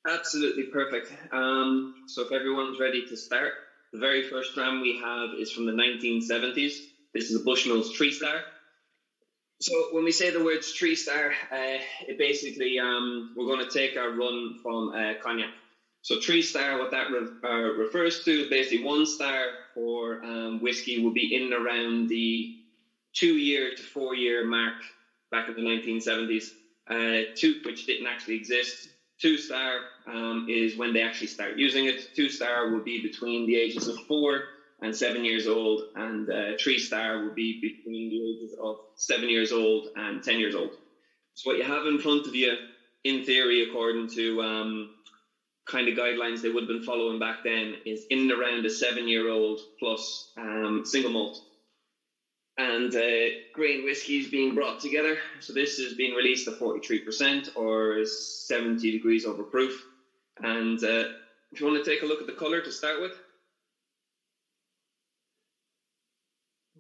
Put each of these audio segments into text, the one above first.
Absolutely perfect. So if everyone's ready to start, the very first dram we have is from the 1970s. This is a Bushmills 3-star. So when we say the words 3-star, it basically we're going to take our run from cognac. So 3-star, what that refers to is basically 1 star for whiskey will be in and around the 2-year to 4-year mark back in the 1970s. Which didn't actually exist. 2-star is when they actually start using it. 2-star will be between the ages of 4 and 7 years old, and 3-star will be between the ages of 7 years old and 10 years old. So what you have in front of you, in theory, according to kind of guidelines they would have been following back then, is in and around a 7-year-old plus single malt. And grain whiskey is being brought together. So this is being released at 43% or 70 degrees over proof. And if you want to take a look at the colour to start with.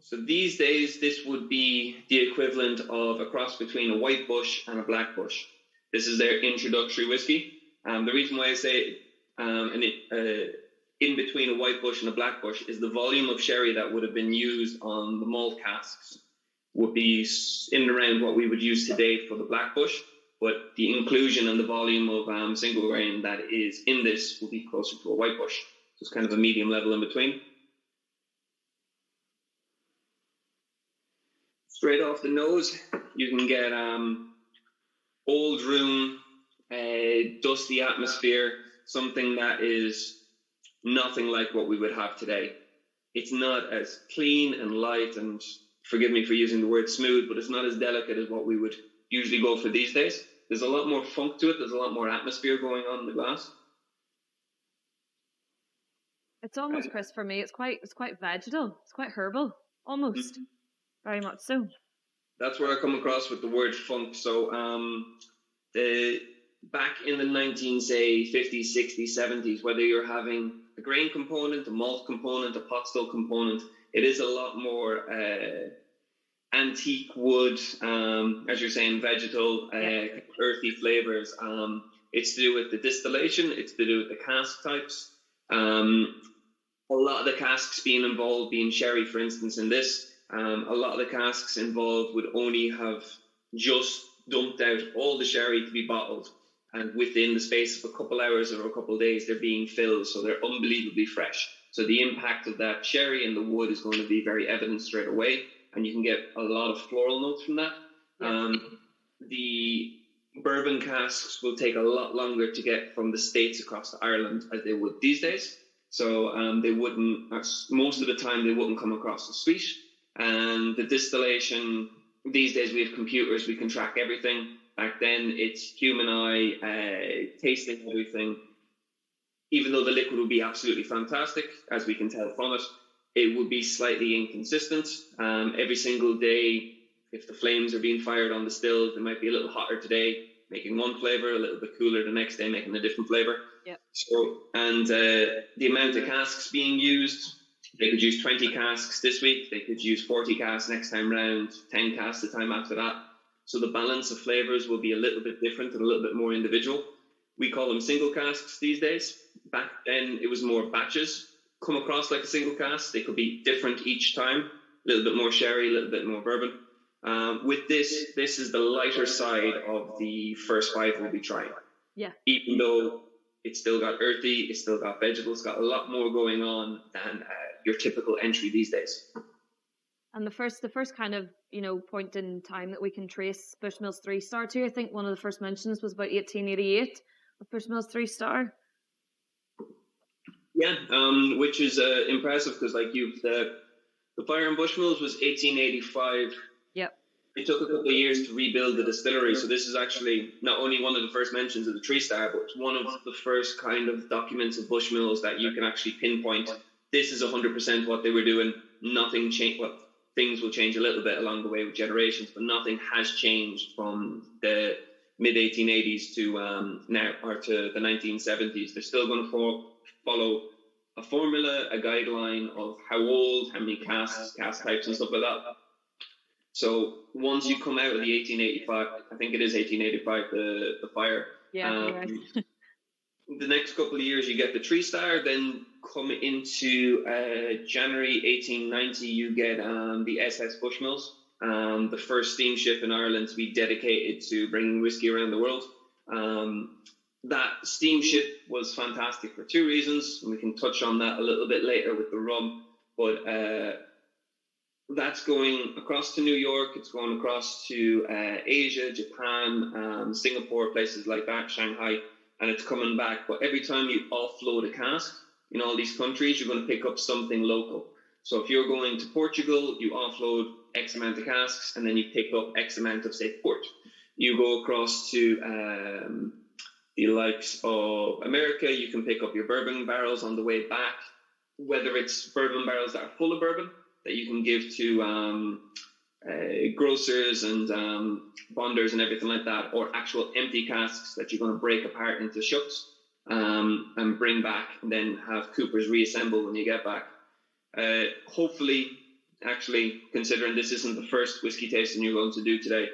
So these days, this would be the equivalent of a cross between a white bush and a black bush. This is their introductory whiskey. The reason why I say in between a white bush and a black bush is the volume of sherry that would have been used on the malt casks would be in and around what we would use today for the black bush, but the inclusion and the volume of single grain that is in this will be closer to a white bush. So it's kind of a medium level in between. Straight off the nose, you can get old room, dusty atmosphere, something that is nothing like what we would have today. It's not as clean and light, and forgive me for using the word smooth, but it's not as delicate as what we would usually go for these days. There's a lot more funk to it. There's a lot more atmosphere going on in the glass. It's almost, Chris, for me, it's quite vegetal. It's quite herbal, almost. Mm-hmm. Very much so. That's where I come across with the word funk. So back in the 1950s, 60s, 70s, whether you're having a grain component, a malt component, a pot still component, it is a lot more antique wood, as you're saying, vegetal, earthy flavors. It's to do with the distillation. It's to do with the cask types. A lot of the casks being involved, being sherry, for instance, in this, a lot of the casks involved would only have just dumped out all the sherry to be bottled. And within the space of a couple hours or a couple of days, they're being filled. So they're unbelievably fresh. So the impact of that sherry and the wood is going to be very evident straight away. And you can get a lot of floral notes from that. Yeah. The bourbon casks will take a lot longer to get from the States across to Ireland as they would these days. So they wouldn't, most of the time, they wouldn't come across as sweet. And the distillation, these days we have computers, we can track everything. Back then, it's human eye, tasting everything. Even though the liquid would be absolutely fantastic, as we can tell from it, it would be slightly inconsistent. Every single day, if the flames are being fired on the stills, they might be a little hotter today, making one flavor, a little bit cooler the next day, making a different flavor. Yep. So, and the amount of casks being used, they could use 20 casks this week, they could use 40 casks next time round, 10 casks the time after that. So the balance of flavors will be a little bit different and a little bit more individual. We call them single casks these days. Back then, it was more batches. Come across like a single cask. They could be different each time. A little bit more sherry, a little bit more bourbon. With this is the lighter side of the first 5 we'll be trying. Yeah. Even though it's still got earthy, it's still got vegetable, it's got a lot more going on than your typical entry these days. And the first kind of, point in time that we can trace Bushmills 3-star to, I think one of the first mentions was about 1888 with Bushmills 3-star. Yeah, which is impressive because the fire in Bushmills was 1885. Yep. It took a couple of years to rebuild the distillery. So this is actually not only one of the first mentions of the 3-star, but it's one of the first kind of documents of Bushmills that you can actually pinpoint. This is 100% what they were doing. Nothing changed. Well, things will change a little bit along the way with generations, but nothing has changed from the mid-1880s to now, or to the 1970s. They're still going to follow a formula, a guideline of how old, how many cask types and stuff like that. So once you come out of the 1885, I think it is 1885, the fire. Yeah, right. the next couple of years, you get the 3-star. Then come into January 1890, you get the SS Bushmills, the first steamship in Ireland to be dedicated to bringing whiskey around the world. That steamship was fantastic for 2 reasons, and we can touch on that a little bit later with the rum. But that's going across to New York. It's going across to Asia, Japan, Singapore, places like that, Shanghai, and it's coming back. But every time you offload a cask in all these countries, you're going to pick up something local. So if you're going to Portugal, you offload X amount of casks, and then you pick up X amount of, say, port. You go across to the likes of America, you can pick up your bourbon barrels on the way back, whether it's bourbon barrels that are full of bourbon that you can give to grocers and bonders and everything like that, or actual empty casks that you're going to break apart into shucks and bring back, and then have coopers reassemble when you get back. Hopefully, actually, considering this isn't the first whiskey tasting you're going to do today,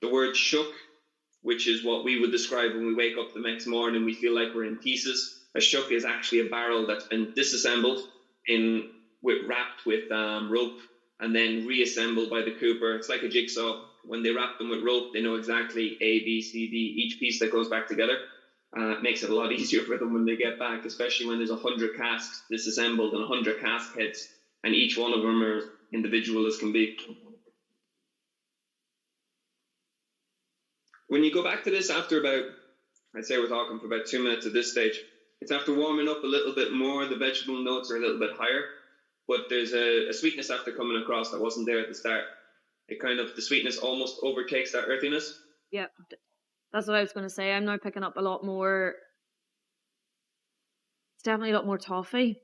the word shuck, which is what we would describe when we wake up the next morning, we feel like we're in pieces. A shuck is actually a barrel that's been disassembled wrapped with rope and then reassembled by the cooper. It's like a jigsaw. When they wrap them with rope, they know exactly A, B, C, D, each piece that goes back together. It makes it a lot easier for them when they get back, especially when there's 100 casks disassembled and 100 cask heads, and each one of them are individual as can be. When you go back to this after about, I'd say we're talking for about 2 minutes at this stage, it's after warming up a little bit more, the vegetable notes are a little bit higher, but there's a sweetness after coming across that wasn't there at the start. It kind of, the sweetness almost overtakes that earthiness. Yeah, that's what I was going to say. I'm now picking up a lot more, it's definitely a lot more toffee.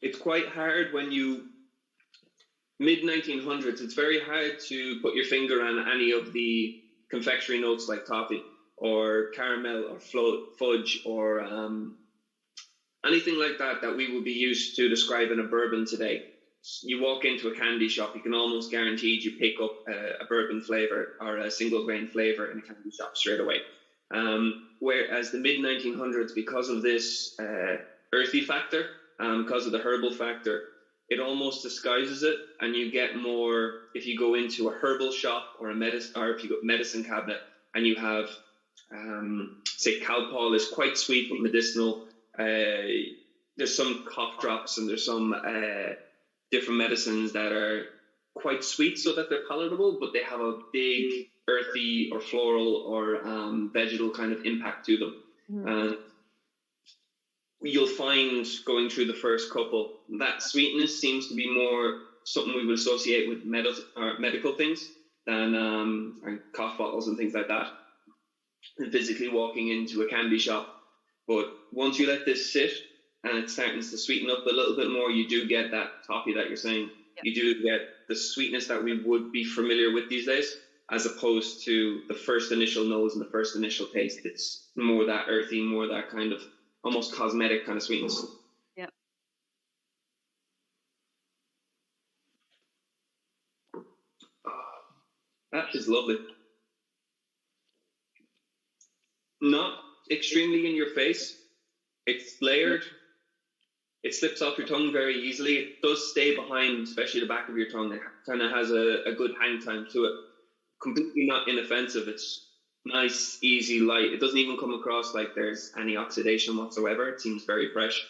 It's quite hard when you, mid-1900s, it's very hard to put your finger on any of the confectionery notes like toffee or caramel or fudge or anything like that that we would be used to describing a bourbon today. You walk into a candy shop, you can almost guarantee you pick up a bourbon flavour or a single grain flavour in a candy shop straight away. Whereas the mid-1900s, because of this earthy factor, because of the herbal factor, it almost disguises it, and you get more. If you go into a herbal shop or if you go medicine cabinet, and you have, say, Calpol is quite sweet but medicinal. There's some cough drops, and there's some different medicines that are quite sweet so that they're palatable, but they have a big earthy or floral or vegetal kind of impact to them. You'll find going through the first couple, that sweetness seems to be more something we would associate with medical things than cough bottles and things like that, and physically walking into a candy shop. But once you let this sit and it's starting to sweeten up a little bit more, you do get that toffee that you're saying. Yep. You do get the sweetness that we would be familiar with these days, as opposed to the first initial nose and the first initial taste. It's more that earthy, more that kind of almost cosmetic kind of sweetness. Yep. That is lovely. Not extremely in your face. It's layered. It slips off your tongue very easily. It does stay behind, especially the back of your tongue. It kind of has a good hang time to it. Completely not inoffensive. It's nice, easy, light. It doesn't even come across like there's any oxidation whatsoever. It seems very fresh.